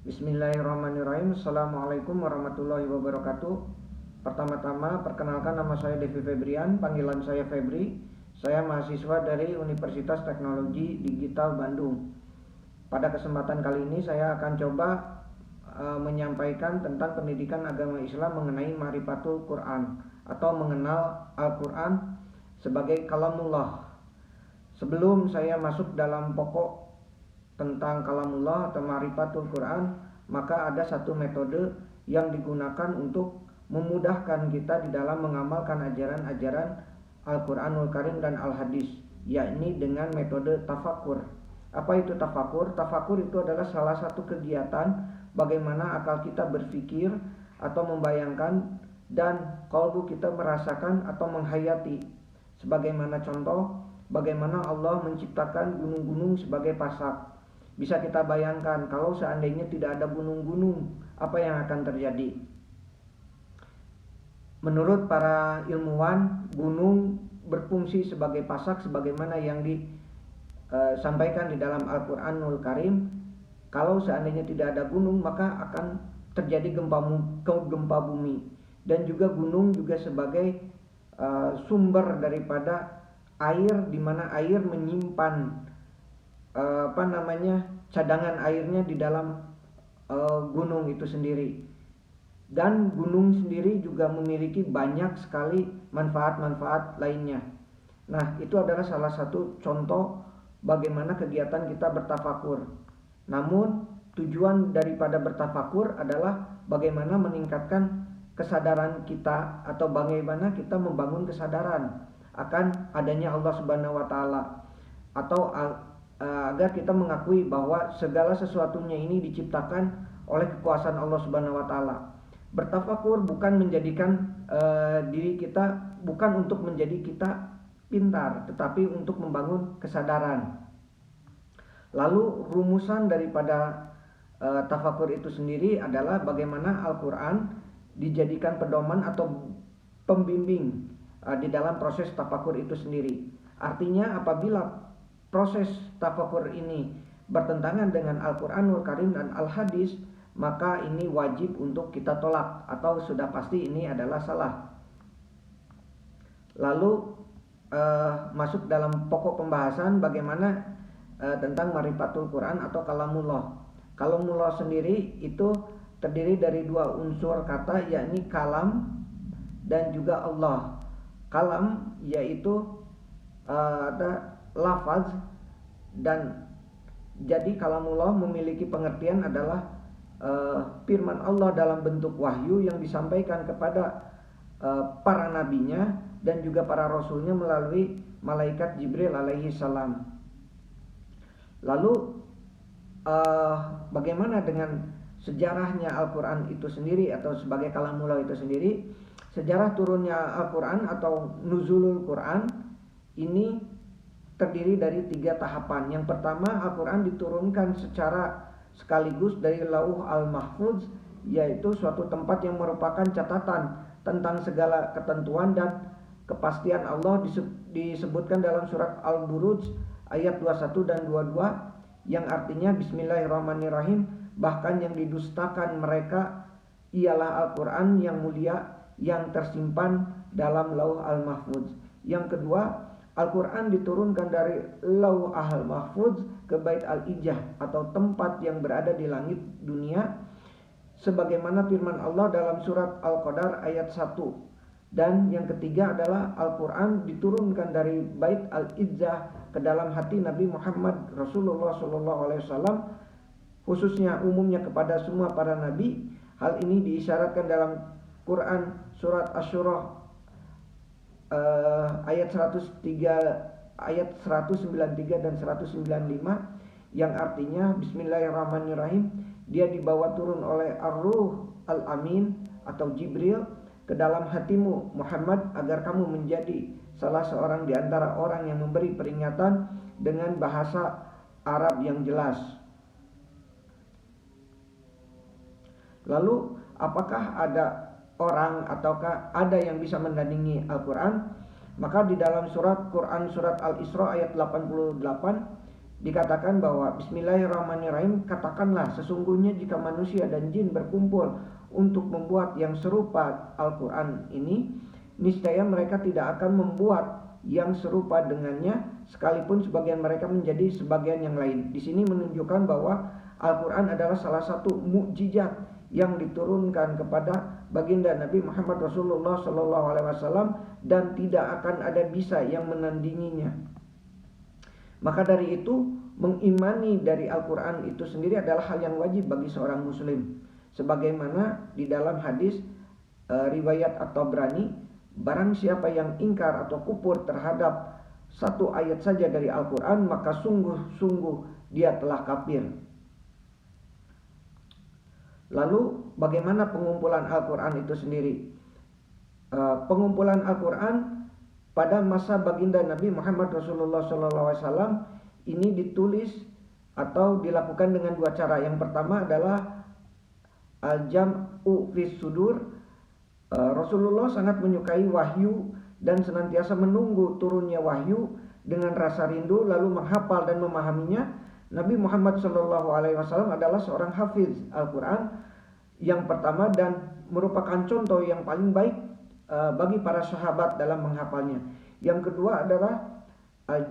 Bismillahirrahmanirrahim. Assalamualaikum warahmatullahi wabarakatuh. Pertama-tama perkenalkan, nama saya Devi Febrian, panggilan saya Febri. Saya mahasiswa dari Universitas Teknologi Digital Bandung. Pada kesempatan kali ini saya akan coba menyampaikan tentang pendidikan agama Islam mengenai Ma'rifatul Quran atau mengenal Al-Quran sebagai kalamullah. Sebelum saya masuk dalam pokok tentang kalamullah atau Ma'rifatul Quran, maka ada satu metode yang digunakan untuk memudahkan kita di dalam mengamalkan ajaran-ajaran Al-Quranul Karim dan Al-Hadis, yakni dengan metode tafakur. Apa itu tafakur? Tafakur itu adalah salah satu kegiatan bagaimana akal kita berpikir atau membayangkan dan kalbu kita merasakan atau menghayati. Sebagaimana contoh, bagaimana Allah menciptakan gunung-gunung sebagai pasak. Bisa kita bayangkan kalau seandainya tidak ada gunung-gunung, apa yang akan terjadi? Menurut para ilmuwan, gunung berfungsi sebagai pasak sebagaimana yang disampaikan di dalam Al-Quranul Karim. Kalau seandainya tidak ada gunung, maka akan terjadi gempa bumi. Dan juga gunung juga sebagai sumber daripada air, di mana air menyimpan cadangan airnya di dalam gunung itu sendiri. Dan gunung sendiri juga memiliki banyak sekali manfaat-manfaat lainnya. Nah, itu adalah salah satu contoh bagaimana kegiatan kita bertafakur. Namun tujuan daripada bertafakur adalah bagaimana meningkatkan kesadaran kita atau bagaimana kita membangun kesadaran akan adanya Allah Subhanahu wa taala, atau agar kita mengakui bahwa segala sesuatunya ini diciptakan oleh kekuasaan Allah Subhanahu wa taala. Bertafakur bukan menjadikan diri kita, bukan untuk menjadi kita pintar, tetapi untuk membangun kesadaran. Lalu rumusan daripada tafakur itu sendiri adalah bagaimana Al-Quran dijadikan pedoman atau pembimbing di dalam proses tafakur itu sendiri. Artinya apabila proses tafakur ini bertentangan dengan Al-Quranul Karim dan Al-Hadis, maka ini wajib untuk kita tolak atau sudah pasti ini adalah salah. Lalu masuk dalam pokok pembahasan bagaimana tentang Ma'rifatul Quran atau kalamullah. Kalamullah sendiri itu terdiri dari dua unsur kata, yakni kalam dan juga Allah. Kalam yaitu ada lafaz, dan jadi kalamullah memiliki pengertian adalah firman Allah dalam bentuk wahyu yang disampaikan kepada para nabinya dan juga para rasulnya melalui malaikat Jibril alaihi salam. Lalu bagaimana dengan sejarahnya Al-Quran itu sendiri atau sebagai kalamullah itu sendiri? Sejarah turunnya Al-Quran atau nuzulul Quran ini terdiri dari 3 tahapan. Yang pertama, Al-Quran diturunkan secara sekaligus dari Lauh Al-Mahfuz, yaitu suatu tempat yang merupakan catatan tentang segala ketentuan dan kepastian Allah, disebutkan dalam surat Al-Buruj ayat 21 dan 22, yang artinya Bismillahirrahmanirrahim. Bahkan yang didustakan mereka ialah Al-Quran yang mulia yang tersimpan dalam Lauh Al-Mahfuz. Yang kedua, Al-Quran diturunkan dari Lauh Al-Mahfuz ke Bait Al-Ijah atau tempat yang berada di langit dunia, sebagaimana firman Allah dalam surat Al-Qadar ayat 1. Dan yang ketiga adalah Al-Quran diturunkan dari Bait Al-Izzah ke dalam hati Nabi Muhammad Rasulullah SAW, khususnya umumnya kepada semua para nabi. Hal ini diisyaratkan dalam Quran surat Asy-Syura ayat 193 dan 195, yang artinya Bismillahirrahmanirrahim, dia dibawa turun oleh Ar-Ruh Al-Amin atau Jibril ke dalam hatimu Muhammad agar kamu menjadi salah seorang di antara orang yang memberi peringatan dengan bahasa Arab yang jelas. Lalu apakah ada orang ataukah ada yang bisa mendandingi Al-Quran? Maka di dalam surat Quran surat Al-Isra ayat 88 dikatakan bahwa Bismillahirrahmanirrahim, katakanlah sesungguhnya jika manusia dan jin berkumpul untuk membuat yang serupa Al-Quran ini, niscaya mereka tidak akan membuat yang serupa dengannya, sekalipun sebagian mereka menjadi sebagian yang lain. Di sini menunjukkan bahwa Al-Quran adalah salah satu mukjizat yang diturunkan kepada baginda Nabi Muhammad Rasulullah SAW, dan tidak akan ada bisa yang menandinginya. Maka dari itu, mengimani dari Al-Quran itu sendiri adalah hal yang wajib bagi seorang muslim. Sebagaimana di dalam hadis riwayat At-Tabrani, barang siapa yang ingkar atau kufur terhadap satu ayat saja dari Al-Quran, maka sungguh-sungguh dia telah kafir. Lalu bagaimana pengumpulan Al-Quran itu sendiri? Pengumpulan Al-Quran pada masa baginda Nabi Muhammad Rasulullah SAW ini ditulis atau dilakukan dengan dua cara. Yang pertama adalah al-jam'u fis sudur. Rasulullah sangat menyukai wahyu dan senantiasa menunggu turunnya wahyu dengan rasa rindu, lalu menghafal dan memahaminya. Nabi Muhammad SAW adalah seorang hafiz Al-Quran yang pertama dan merupakan contoh yang paling baik bagi para sahabat dalam menghafalnya. Yang kedua adalah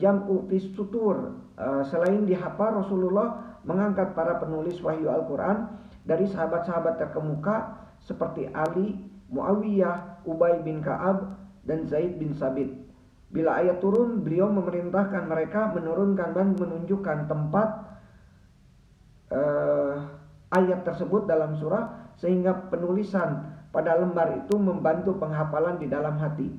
jam'u fis sutur. Selain dihafal, Rasulullah mengangkat para penulis wahyu Al-Quran dari sahabat-sahabat terkemuka seperti Ali, Muawiyah, Ubay bin Ka'ab, dan Zaid bin Sabit. Bila ayat turun, beliau memerintahkan mereka menurunkan dan menunjukkan tempat ayat tersebut dalam surah, sehingga penulisan pada lembar itu membantu penghafalan di dalam hati.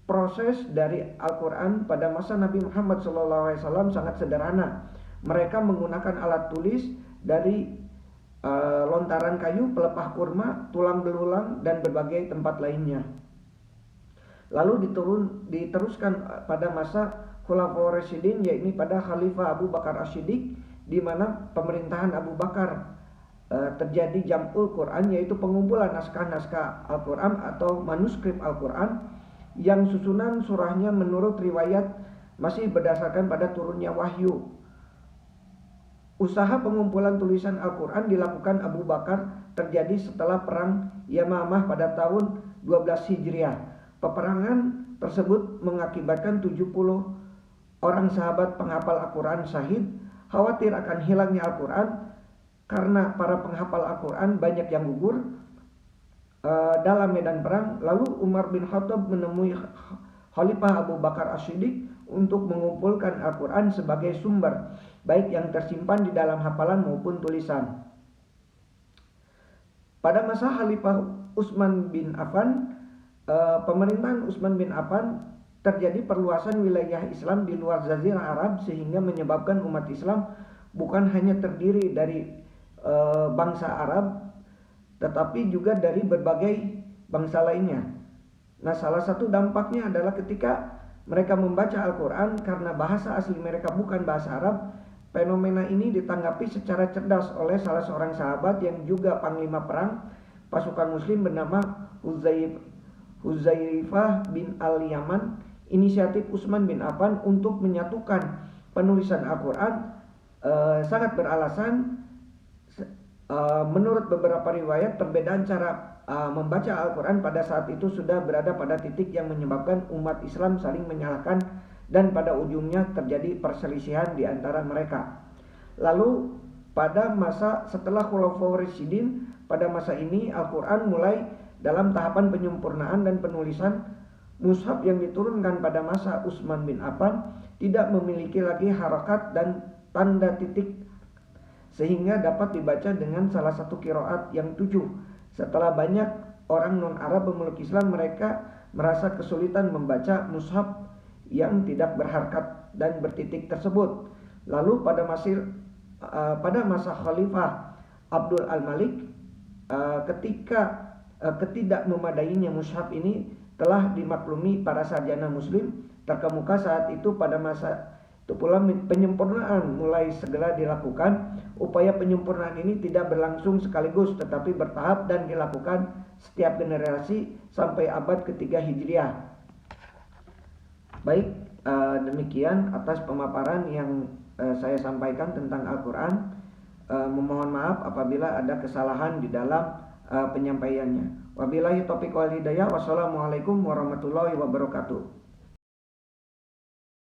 Proses dari Al-Quran pada masa Nabi Muhammad SAW sangat sederhana. Mereka menggunakan alat tulis dari lontaran kayu, pelepah kurma, tulang belulang, dan berbagai tempat lainnya. Lalu diteruskan pada masa Khulafaur Rasyidin, yakni pada Khalifah Abu Bakar As-Siddiq, di mana pemerintahan Abu Bakar terjadi jam'ul Quran, yaitu pengumpulan naskah-naskah Al-Quran atau manuskrip Al-Quran yang susunan surahnya menurut riwayat masih berdasarkan pada turunnya wahyu. Usaha pengumpulan tulisan Al-Quran dilakukan Abu Bakar terjadi setelah perang Yamamah pada tahun 12 Hijriah. Peperangan tersebut mengakibatkan 70 orang sahabat penghafal Al-Quran syahid. Khawatir akan hilangnya Al-Quran karena para penghafal Al-Quran banyak yang gugur dalam medan perang. Lalu Umar bin Khattab menemui Khalifah Abu Bakar As-Siddiq untuk mengumpulkan Al-Quran sebagai sumber, baik yang tersimpan di dalam hafalan maupun tulisan. Pada masa Khalifah Utsman bin Affan, pemerintahan Utsman bin Affan, terjadi perluasan wilayah Islam di luar Jazirah Arab, sehingga menyebabkan umat Islam bukan hanya terdiri dari bangsa Arab, tetapi juga dari berbagai bangsa lainnya. Nah, salah satu dampaknya adalah ketika mereka membaca Al-Quran, karena bahasa asli mereka bukan bahasa Arab, fenomena ini ditanggapi secara cerdas oleh salah seorang sahabat yang juga panglima perang pasukan muslim bernama Huzaifah bin Al-Yaman. Inisiatif Utsman bin Affan untuk menyatukan penulisan Al-Quran sangat beralasan. Menurut beberapa riwayat, perbedaan cara membaca Al-Quran pada saat itu sudah berada pada titik yang menyebabkan umat Islam saling menyalahkan, dan pada ujungnya terjadi perselisihan di antara mereka. Lalu pada masa setelah Khulafaur Rasyidin, pada masa ini Al-Quran mulai dalam tahapan penyempurnaan dan penulisan. Mushaf yang diturunkan pada masa Utsman bin Affan tidak memiliki lagi harakat dan tanda titik, sehingga dapat dibaca dengan salah satu qiraat yang 7. Setelah banyak orang non-Arab memeluk Islam, mereka merasa kesulitan membaca mushaf yang tidak berharakat dan bertitik tersebut. Lalu pada masa Khalifah Abdul Al-Malik, ketika ketidakmemadainya mushaf ini telah dimaklumi para sarjana muslim terkemuka saat itu. Pada masa itu pula penyempurnaan mulai segera dilakukan. Upaya penyempurnaan ini tidak berlangsung sekaligus, tetapi bertahap dan dilakukan setiap generasi sampai abad ketiga Hijriah. Baik, demikian atas pemaparan yang saya sampaikan tentang Al-Quran. Memohon maaf apabila ada kesalahan di dalam penyampaiannya. Wabillahi taufiq wal hidayah. Wassalamualaikum warahmatullahi wabarakatuh.